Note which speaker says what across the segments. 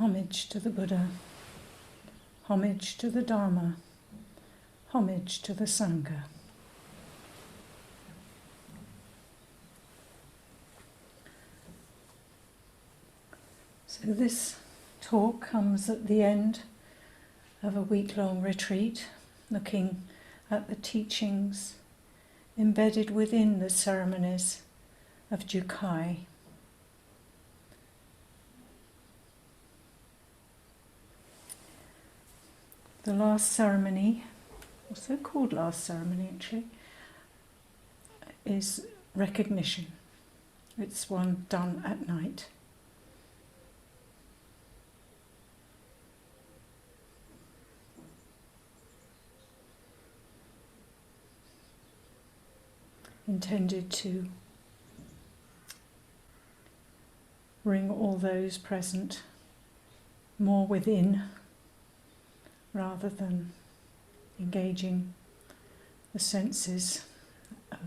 Speaker 1: Homage to the Buddha, homage to the Dharma, homage to the Sangha. So this talk comes at the end of a week-long retreat, looking at the teachings embedded within the ceremonies of Jukai. The last ceremony, also called last ceremony actually, is recognition. It's one done at night. Intended to bring all those present more within, rather than engaging the senses of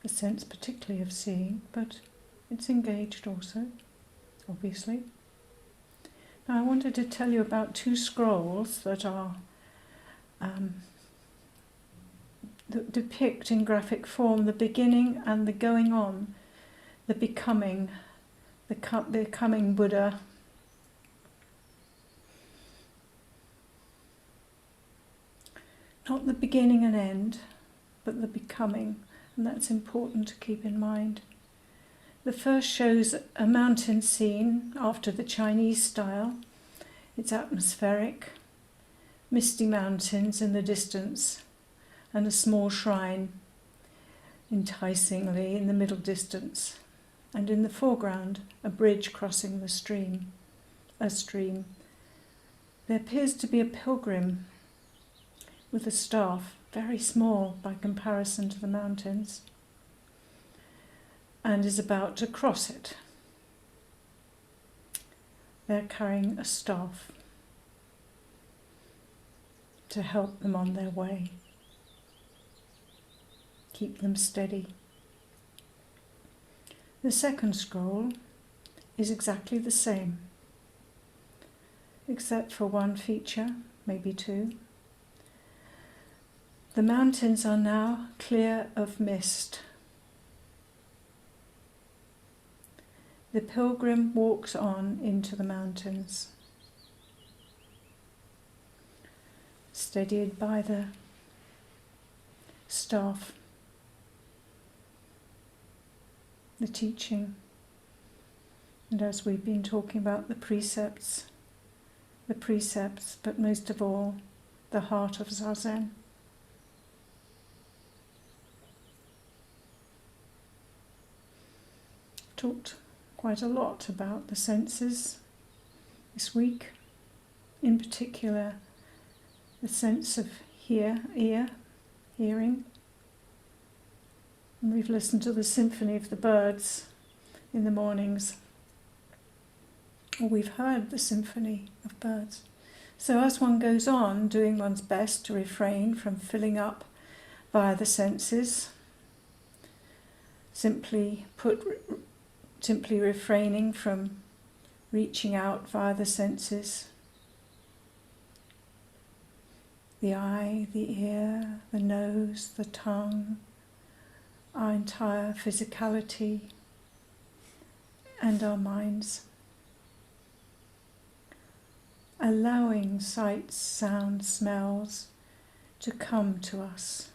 Speaker 1: the sense particularly of seeing, but it's engaged also, obviously. Now I wanted to tell you about two scrolls that are that depict in graphic form the beginning and the going on, the becoming, the coming Buddha. Not the beginning and end, but the becoming, and that's important to keep in mind. The first shows a mountain scene after the Chinese style. It's atmospheric, misty mountains in the distance, and a small shrine enticingly in the middle distance, and in the foreground a bridge crossing the stream. There appears to be a pilgrim with a staff, very small by comparison to the mountains, and is about to cross it. They're carrying a staff to help them on their way, keep them steady. The second scroll is exactly the same, except for one feature, maybe two. The mountains are now clear of mist. The pilgrim walks on into the mountains, steadied by the staff, the teaching, and as we've been talking about the precepts, but most of all, the heart of Zazen. Talked quite a lot about the senses this week, in particular the sense of hearing. And we've listened to the symphony of the birds in the mornings, or we've heard the symphony of birds. So as one goes on, doing one's best to refrain from filling up via the senses, simply refraining from reaching out via the senses, the eye, the ear, the nose, the tongue, our entire physicality, and our minds. Allowing sights, sounds, smells to come to us.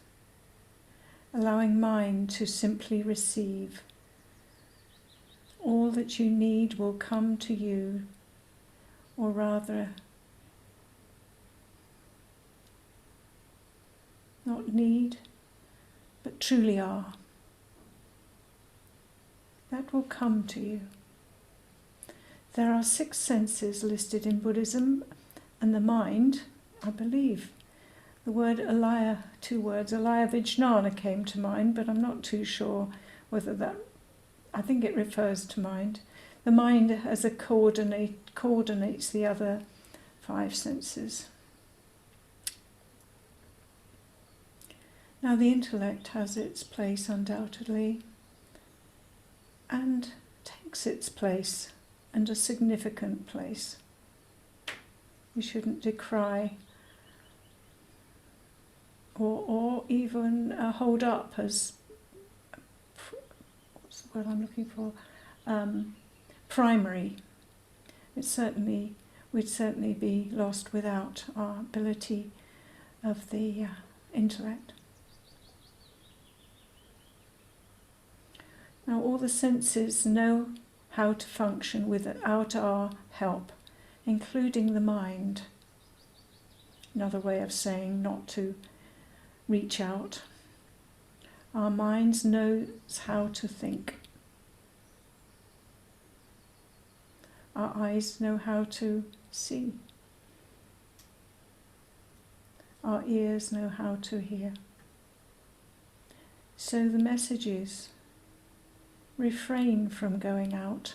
Speaker 1: Allowing mind to simply receive. All that you need will come to you, or rather, not need, but truly are. That will come to you. There are 6 senses listed in Buddhism, and the mind, I believe, the word alaya, 2 words, alaya vijnana came to mind, but I'm not too sure whether that, I think it refers to mind. The mind as a coordinates the other 5 senses. Now the intellect has its place undoubtedly, and takes its place and a significant place. We shouldn't decry or even hold up as, what's the word I'm looking for, primary. We'd certainly be lost without our ability of the intellect. Now all the senses know how to function without our help, including the mind. Another way of saying not to reach out. Our minds knows how to think. Our eyes know how to see. Our ears know how to hear. So the message is, refrain from going out,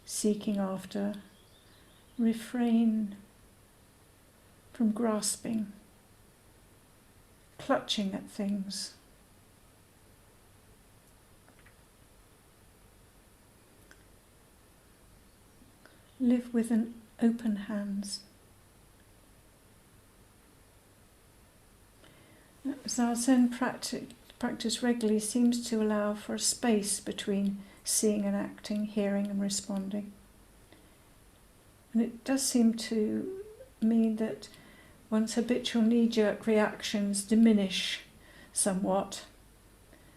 Speaker 1: seeking after, refrain from grasping, clutching at things. Live with an open hands. Zazen practice regularly seems to allow for a space between seeing and acting, hearing and responding. And it does seem to mean that one's habitual knee-jerk reactions diminish somewhat,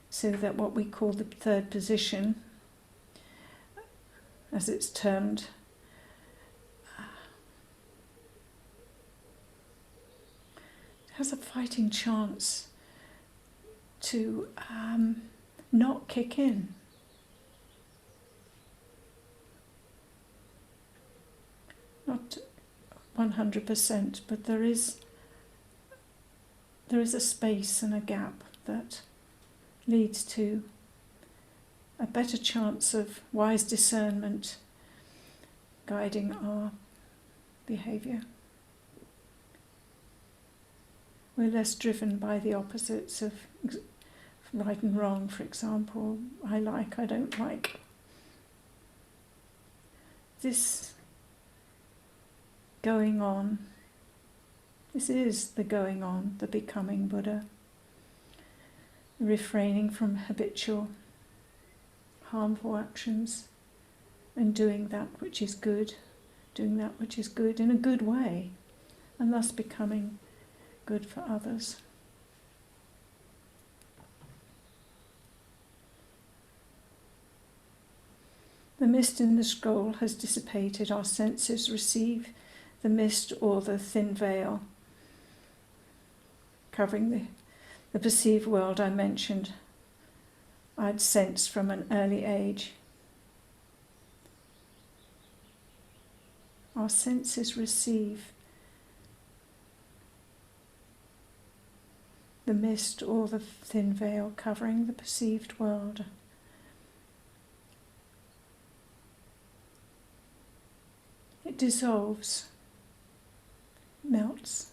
Speaker 1: so that what we call the third position, as it's termed, has a fighting chance to not kick in. Not 100%, but there is a space and a gap that leads to a better chance of wise discernment guiding our behaviour. We're less driven by the opposites of right and wrong, for example. I like, I don't like. This going on, this is the going on, the becoming Buddha. Refraining from habitual, harmful actions and doing that which is good in a good way, and thus becoming good for others. The mist in the scroll has dissipated. Our senses receive the mist or the thin veil covering the perceived world I mentioned I'd sensed from an early age. Our senses receive the mist or the thin veil covering the perceived world. It dissolves, melts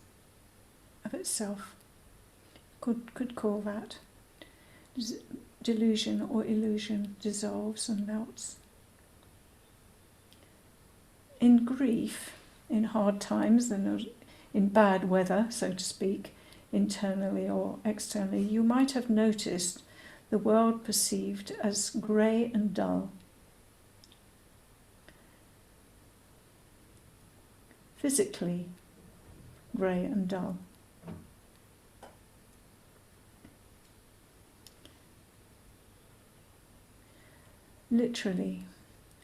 Speaker 1: of itself. Could call that delusion or illusion, dissolves and melts. In grief, in hard times, and in bad weather, so to speak, internally or externally, you might have noticed the world perceived as grey and dull. Physically, grey and dull. Literally,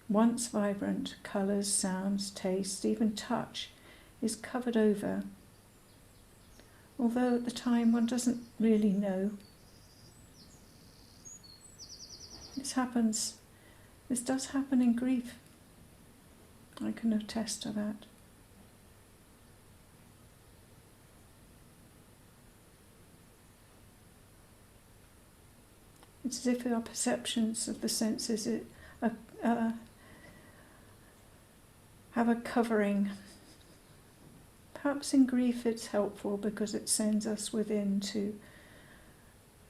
Speaker 1: once vibrant, colours, sounds, taste, even touch is covered over, although at the time one doesn't really know. This does happen in grief. I can attest to that. It's as if our perceptions of the senses have a covering. Perhaps in grief it's helpful because it sends us within to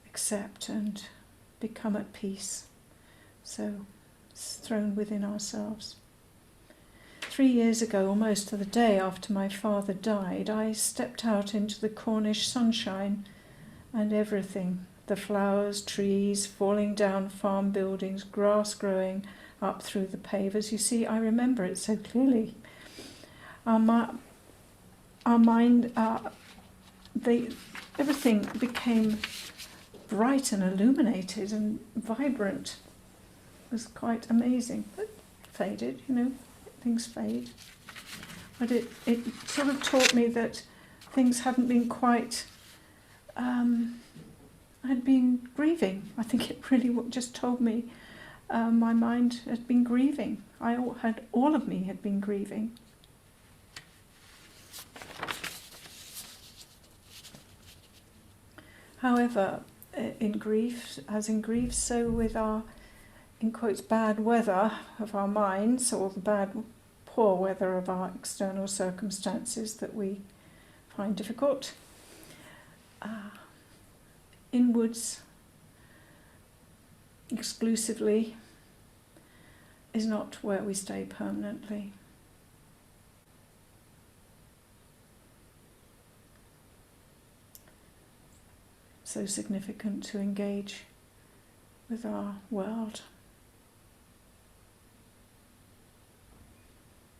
Speaker 1: accept and become at peace. So thrown within ourselves. 3 years ago, almost to the day after my father died, I stepped out into the Cornish sunshine and everything, the flowers, trees, falling down farm buildings, grass growing up through the pavers. You see, I remember it so clearly. Our mind, everything became bright and illuminated and vibrant. It was quite amazing. It faded, things fade. But it sort of taught me that things hadn't been quite... I had been grieving. I think it really just told me my mind had been grieving. All of me had been grieving. However, in grief, so with our, in quotes, bad weather of our minds, or the poor weather of our external circumstances that we find difficult, inwards exclusively is not where we stay permanently. So significant to engage with our world.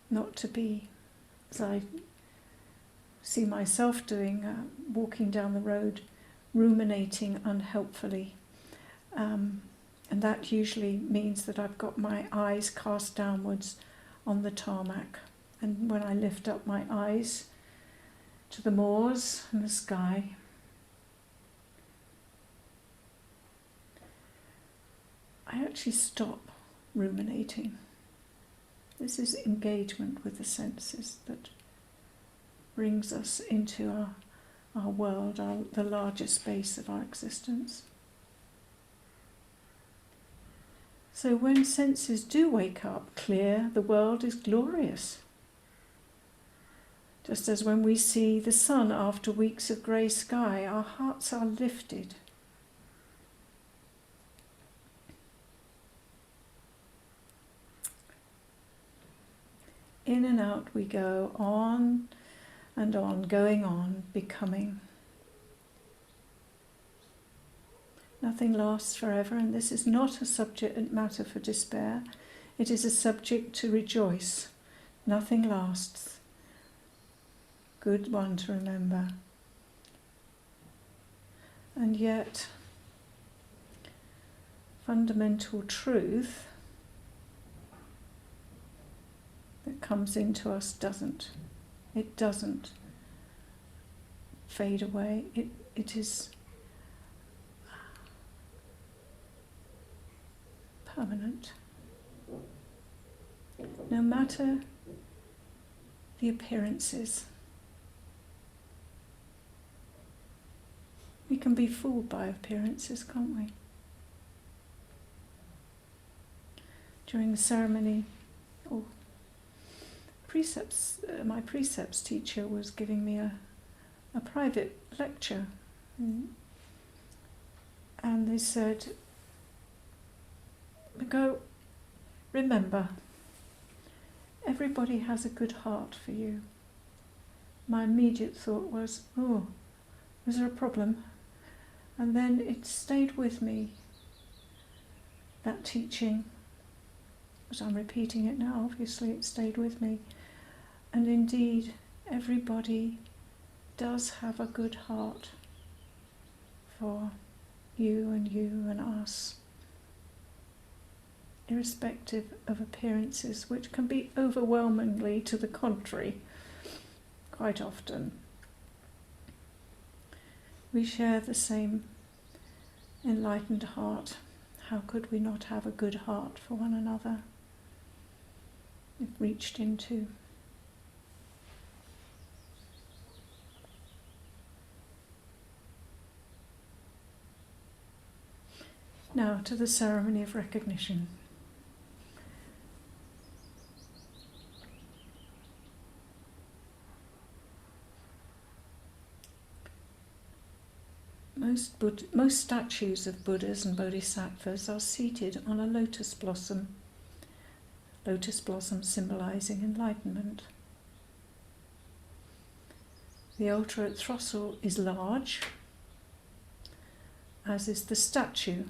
Speaker 1: Not to be, as I see myself doing, walking down the road, ruminating unhelpfully. And that usually means that I've got my eyes cast downwards on the tarmac. And when I lift up my eyes to the moors and the sky, I actually stop ruminating. This is engagement with the senses that brings us into our world, the larger space of our existence. So when senses do wake up clear, the world is glorious. Just as when we see the sun after weeks of grey sky, our hearts are lifted. In and out we go, on and on, going on, becoming. Nothing lasts forever, and this is not a subject matter for despair. It is a subject to rejoice. Nothing lasts. Good one to remember. And yet, fundamental truth that comes into us doesn't. It doesn't fade away. It is permanent. No matter the appearances. We can be fooled by appearances, can't we? During the ceremony, my precepts teacher was giving me a private lecture, and they said, Mugō, remember, everybody has a good heart for you. My immediate thought was, is there a problem? And then it stayed with me, that teaching, as I'm repeating it now, obviously it stayed with me. And indeed, everybody does have a good heart for you and us, irrespective of appearances, which can be overwhelmingly to the contrary, quite often. We share the same enlightened heart. How could we not have a good heart for one another if reached into? Now to the ceremony of recognition. Most statues of Buddhas and Bodhisattvas are seated on a lotus blossom lotus blossom symbolising enlightenment. The altar at Throstle is large, as is the statue,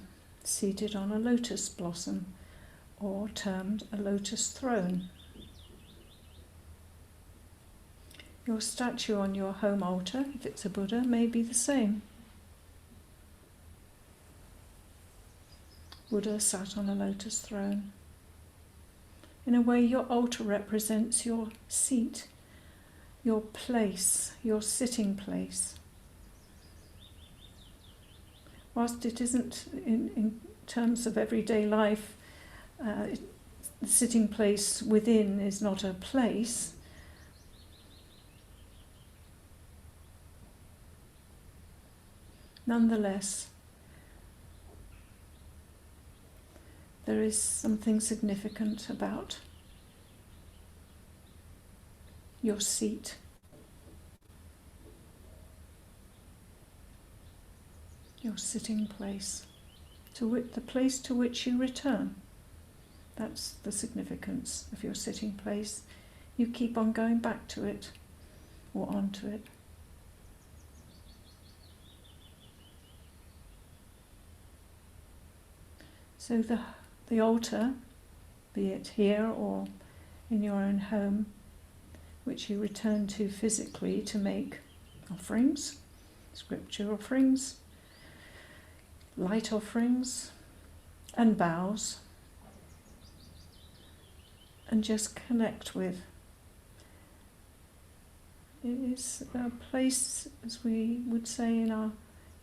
Speaker 1: seated on a lotus blossom, or termed a lotus throne. Your statue on your home altar, if it's a Buddha, may be the same. Buddha sat on a lotus throne. In a way, your altar represents your seat, your place, your sitting place. Whilst it isn't, in terms of everyday life, the sitting place within is not a place. Nonetheless, there is something significant about your seat. Your sitting place, the place to which you return. That's the significance of your sitting place. You keep on going back to it, or onto it. So the altar, be it here or in your own home, which you return to physically to make offerings, scripture offerings, light offerings, and bows, and just connect with. It is a place, as we would say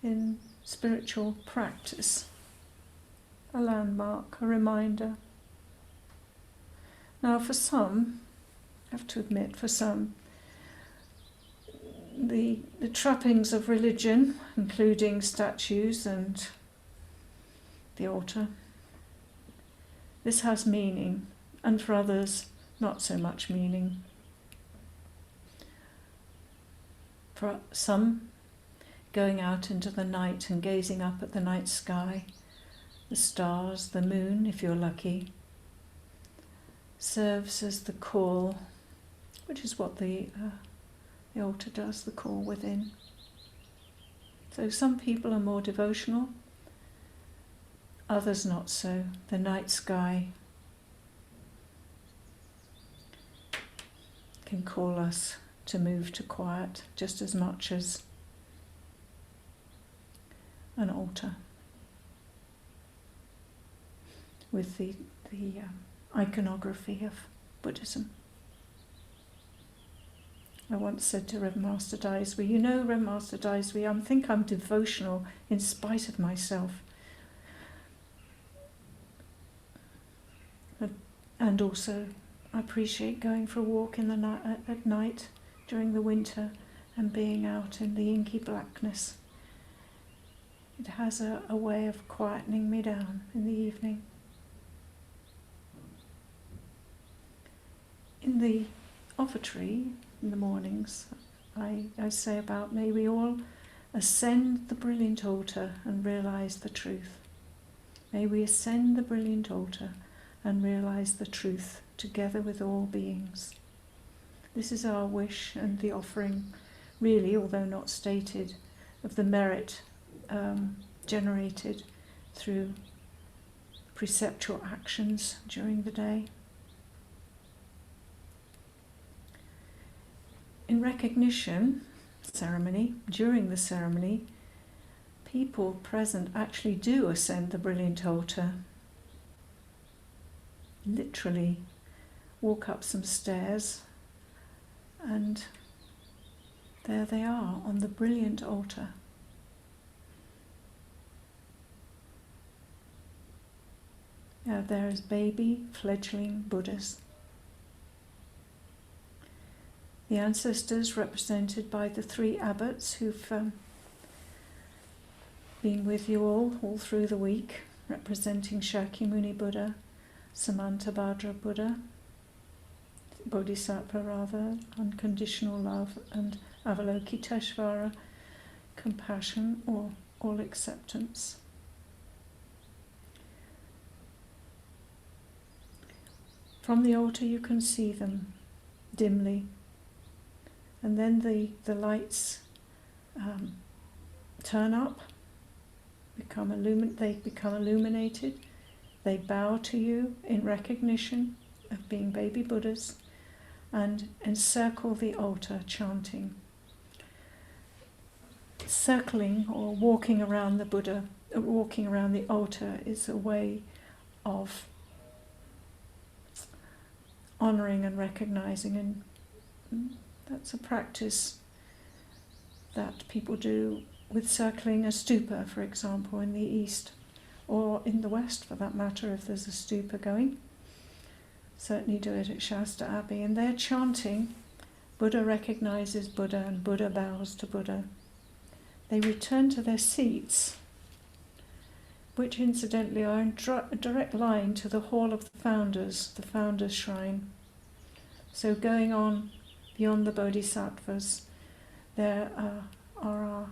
Speaker 1: in spiritual practice, a landmark, a reminder. Now for some, I have to admit, for some, the trappings of religion, including statues and the altar, this has meaning, and for others, not so much meaning. For some, going out into the night and gazing up at the night sky, the stars, the moon, if you're lucky, serves as the call, which is what the altar does, the call within. So some people are more devotional, others not so. The night sky can call us to move to quiet just as much as an altar. With the iconography of Buddhism. I once said to Reverend Master Daisui, you know, Reverend Master Daisui, I think I'm devotional in spite of myself. And also, I appreciate going for a walk in the at night during the winter and being out in the inky blackness. It has a way of quietening me down in the evening. In the offertory, in the mornings, I say about, may we all ascend the brilliant altar and realise the truth. May we ascend the brilliant altar and realise the truth together with all beings. This is our wish and the offering, really, although not stated, of the merit generated through preceptual actions during the day. In recognition ceremony, during the ceremony, people present actually do ascend the brilliant altar. Literally walk up some stairs and there they are on the brilliant altar. There is baby, fledgling Buddhas. The ancestors represented by the three abbots who've been with you all through the week, representing Shakyamuni Buddha, Samantabhadra Buddha, Bodhisattva rather, unconditional love, and Avalokiteshvara, compassion or all acceptance. From the altar you can see them dimly, and then the lights turn up, they become illuminated, they bow to you in recognition of being baby Buddhas, and encircle the altar chanting. Circling or walking around the Buddha, walking around the altar is a way of honouring and recognising, and that's a practice that people do with circling a stupa, for example, in the East, or in the West for that matter, if there's a stupa going. Certainly do it at Shasta Abbey, and they're chanting, Buddha recognises Buddha and Buddha bows to Buddha. They return to their seats, which incidentally are in a direct line to the Hall of the Founders Shrine. So going on beyond the Bodhisattvas, there are our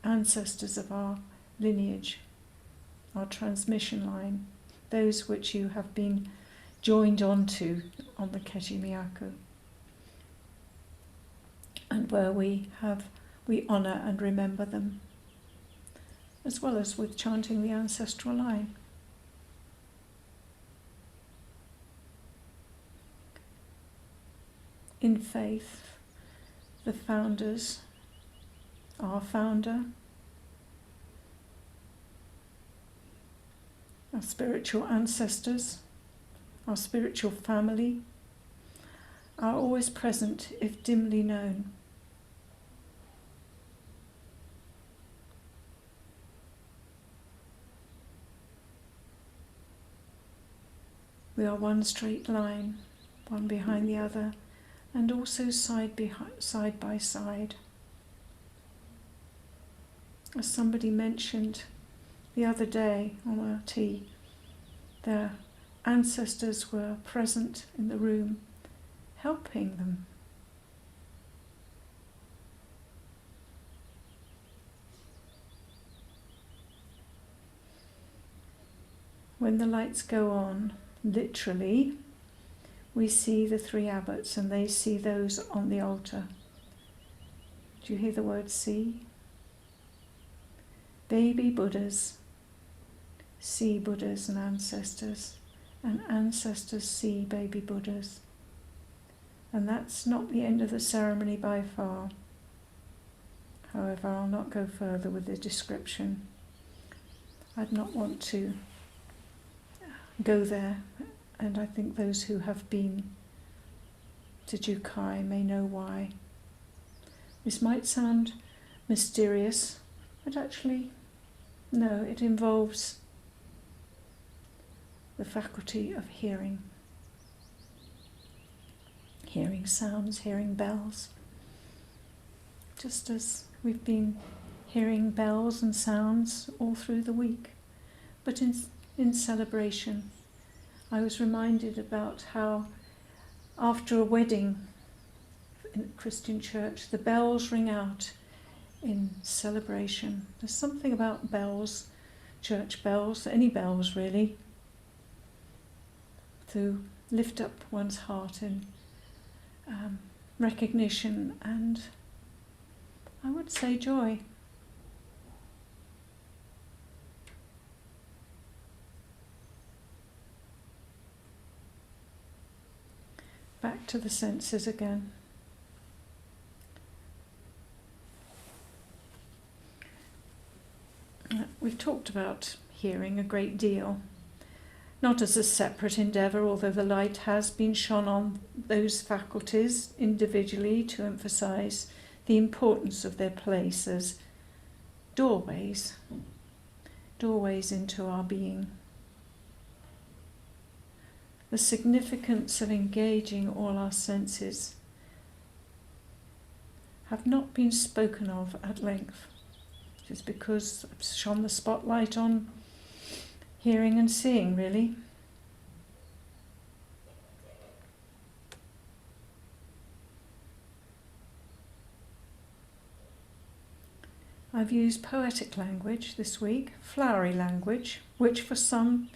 Speaker 1: ancestors of our lineage, our transmission line, those which you have been joined onto on the Keji Miyaku, and where we honour and remember them, as well as with chanting the ancestral line. In faith, the founders, our founder, our spiritual ancestors, our spiritual family, are always present if dimly known. We are one straight line, one behind the other, and also side by side. As somebody mentioned the other day on our tea, their ancestors were present in the room, helping them. When the lights go on, literally, we see the three abbots and they see those on the altar. Do you hear the word see? Baby Buddhas see Buddhas and ancestors see baby Buddhas. And that's not the end of the ceremony by far. However, I'll not go further with the description. I'd not want to go there, and I think those who have been to Jukai may know why. This might sound mysterious, but actually, no, it involves the faculty of hearing. Hearing sounds, hearing bells. Just as we've been hearing bells and sounds all through the week. But in celebration, I was reminded about how after a wedding in a Christian church, the bells ring out in celebration. There's something about bells, church bells, any bells really, to lift up one's heart in recognition and, I would say, joy. Back to the senses again. We've talked about hearing a great deal, not as a separate endeavour, although the light has been shone on those faculties individually to emphasise the importance of their place as doorways into our being. The significance of engaging all our senses have not been spoken of at length, just because I've shone the spotlight on hearing and seeing, really. I've used poetic language this week, flowery language, which for some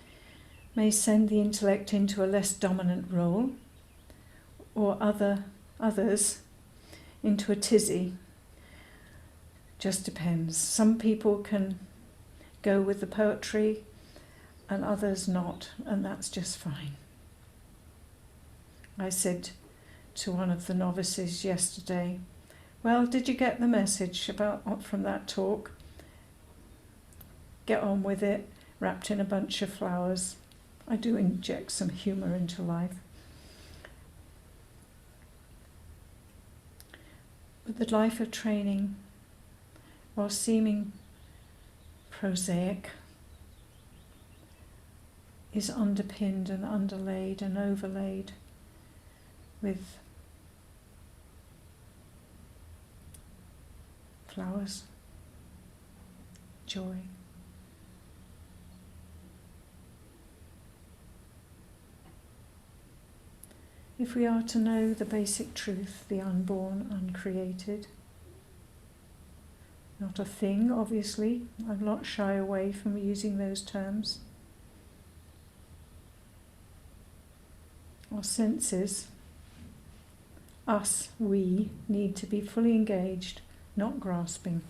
Speaker 1: may send the intellect into a less dominant role, or others into a tizzy. Just depends. Some people can go with the poetry and others not, and that's just fine. I said to one of the novices yesterday, well, did you get the message from that talk? Get on with it, wrapped in a bunch of flowers. I do inject some humour into life. But the life of training, while seeming prosaic, is underpinned and underlaid and overlaid with flowers, joy. If we are to know the basic truth, the unborn, uncreated, not a thing, obviously, I'll not shy away from using those terms. Our senses, we need to be fully engaged, not grasping.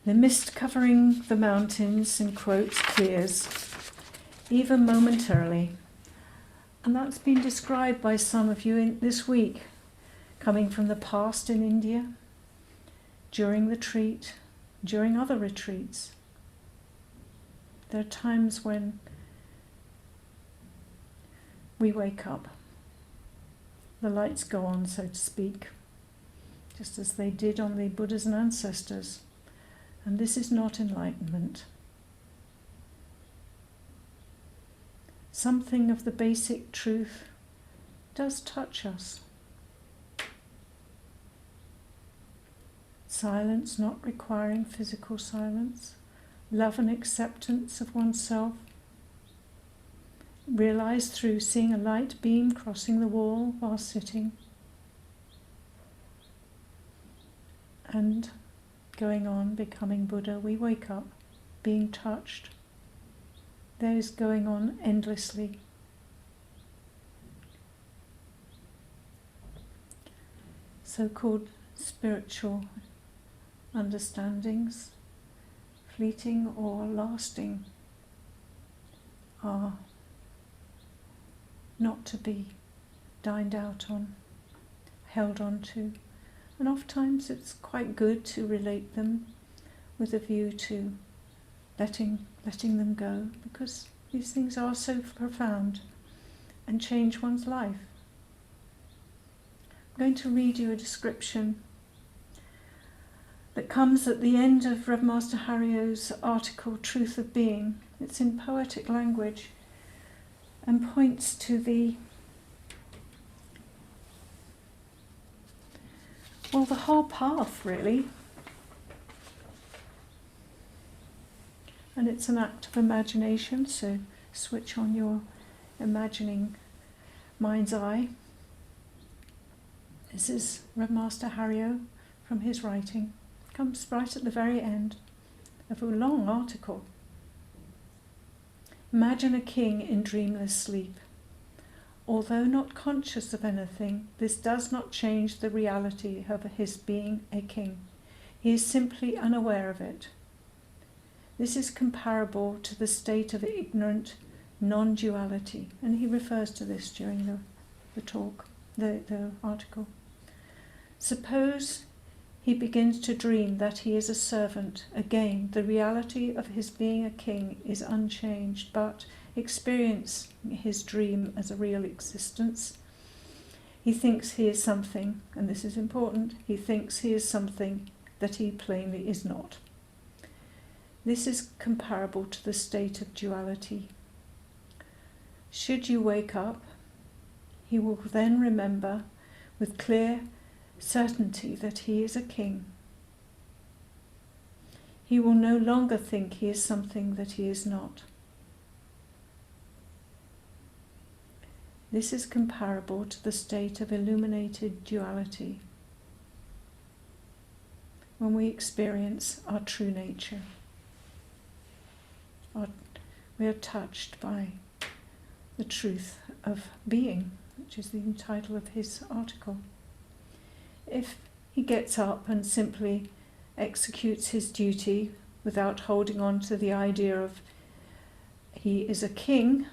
Speaker 1: The mist covering the mountains, in quotes, clears, even momentarily. And that's been described by some of you this week, coming from the past in India, during the retreat, during other retreats. There are times when we wake up. The lights go on, so to speak, just as they did on the Buddhas and ancestors. And this is not enlightenment. Something of the basic truth does touch us. Silence not requiring physical silence, love and acceptance of oneself, realized through seeing a light beam crossing the wall while sitting, and going on, becoming Buddha, we wake up, being touched. There is going on endlessly. So-called spiritual understandings, fleeting or lasting, are not to be dined out on, held on to. And oftentimes it's quite good to relate them with a view to letting them go, because these things are so profound and change one's life. I'm going to read you a description that comes at the end of Rev Master Harrio's article, Truth of Being. It's in poetic language and points to the whole path, really. And it's an act of imagination, so switch on your imagining mind's eye. This is Rev Master Harrio from his writing. Comes right at the very end of a long article. Imagine a king in dreamless sleep. Although not conscious of anything, this does not change the reality of his being a king. He is simply unaware of it. This is comparable to the state of ignorant non-duality, and he refers to this during the talk, the article. Suppose he begins to dream that he is a servant. Again, the reality of his being a king is unchanged, but experience his dream as a real existence. He thinks he is something, and this is important, he thinks he is something that he plainly is not. This is comparable to the state of duality. Should you wake up, he will then remember with clear certainty that he is a king. He will no longer think he is something that he is not. This is comparable to the state of illuminated duality, when we experience our true nature, We are touched by the truth of being, which is the title of his article. If he gets up and simply executes his duty without holding on to the idea of he is a king,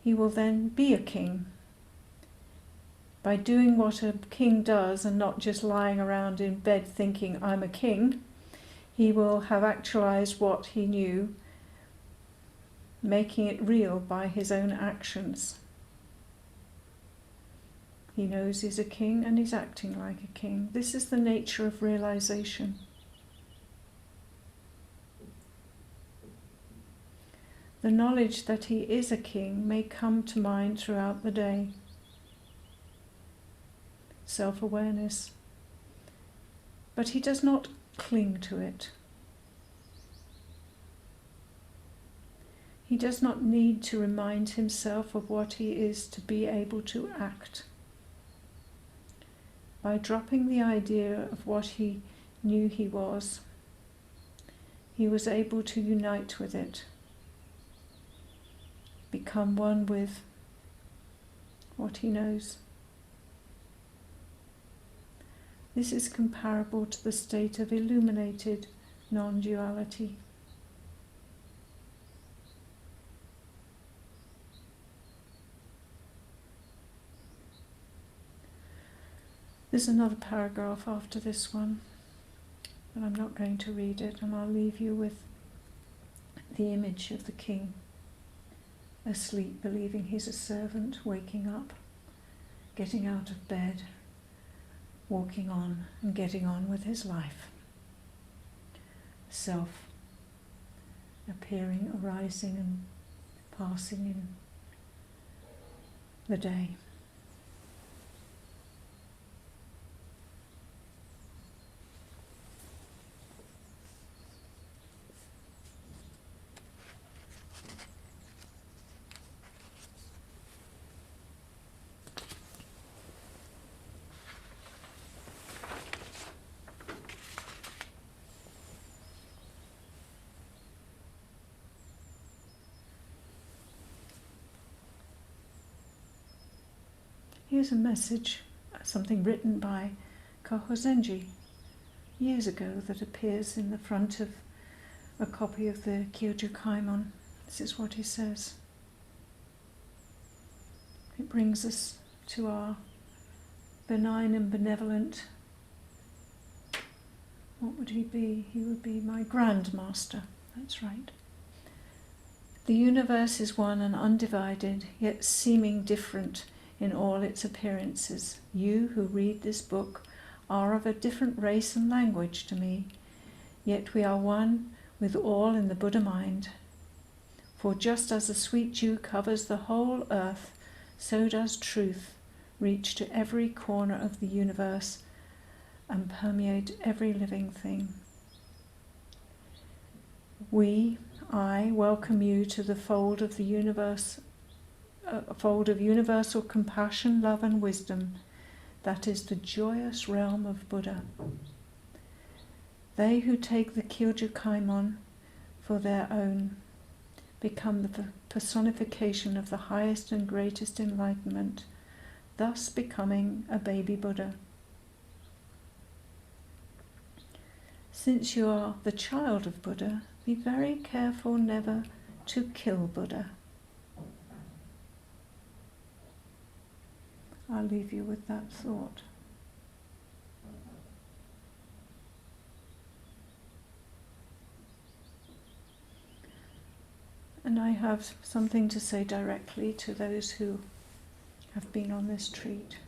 Speaker 1: he will then be a king. By doing what a king does and not just lying around in bed thinking, I'm a king, he will have actualized what he knew, making it real by his own actions. He knows he's a king and he's acting like a king. This is the nature of realization. The knowledge that he is a king may come to mind throughout the day. Self-awareness. But he does not cling to it. He does not need to remind himself of what he is to be able to act. By dropping the idea of what he knew he was able to unite with it, become one with what he knows. This is comparable to the state of illuminated non-duality. There's another paragraph after this one, but I'm not going to read it, and I'll leave you with the image of the king, asleep, believing he's a servant, waking up, getting out of bed, walking on and getting on with his life. Self appearing, arising and passing in the day. Here's a message, something written by Kaho Zenji years ago that appears in the front of a copy of the Kyoju Kaimon. This is what he says. It brings us to our benign and benevolent, what would he be? He would be my grandmaster, that's right. The universe is one and undivided, yet seeming different in all its appearances. You who read this book are of a different race and language to me, yet we are one with all in the Buddha mind. For just as the sweet dew covers the whole earth, so does truth reach to every corner of the universe and permeate every living thing. I welcome you to the fold of the universe, a fold of universal compassion, love and wisdom. That is the joyous realm of Buddha. They who take the Kyoju Kaimon for their own become the personification of the highest and greatest enlightenment, thus becoming a baby Buddha. Since you are the child of Buddha, be very careful never to kill Buddha. I'll leave you with that thought. And I have something to say directly to those who have been on this treat.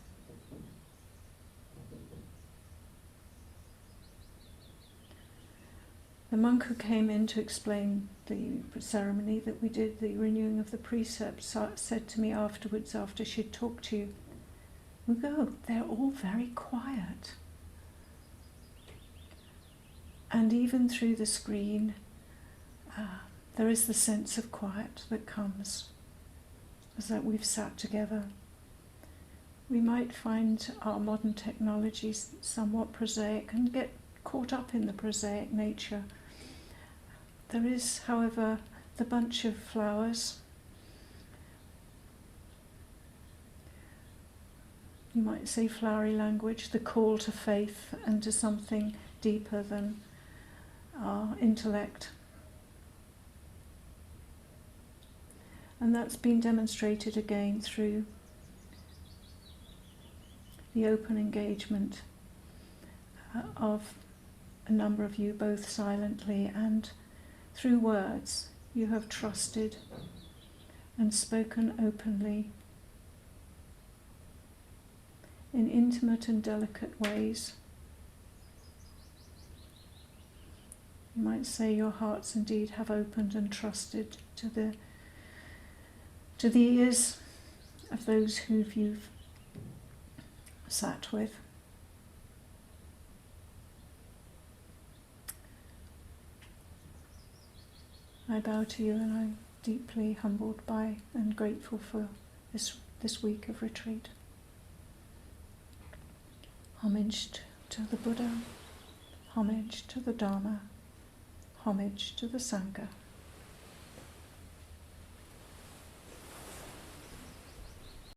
Speaker 1: The monk who came in to explain the ceremony that we did, the renewing of the precepts, said to me afterwards, after she'd talked to you, Mugō, they're all very quiet. And even through the screen, there is the sense of quiet that comes as that we've sat together. We might find our modern technologies somewhat prosaic and get caught up in the prosaic nature. There is, however, the bunch of flowers. You might say flowery language, the call to faith and to something deeper than our intellect. And that's been demonstrated again through the open engagement of a number of you, both silently and through words. You have trusted and spoken openly in intimate and delicate ways. You might say your hearts indeed have opened and trusted to the ears of those who you've sat with. I bow to you, and I'm deeply humbled by and grateful for this week of retreat. Homage to the Buddha, homage to the Dharma, homage to the Sangha.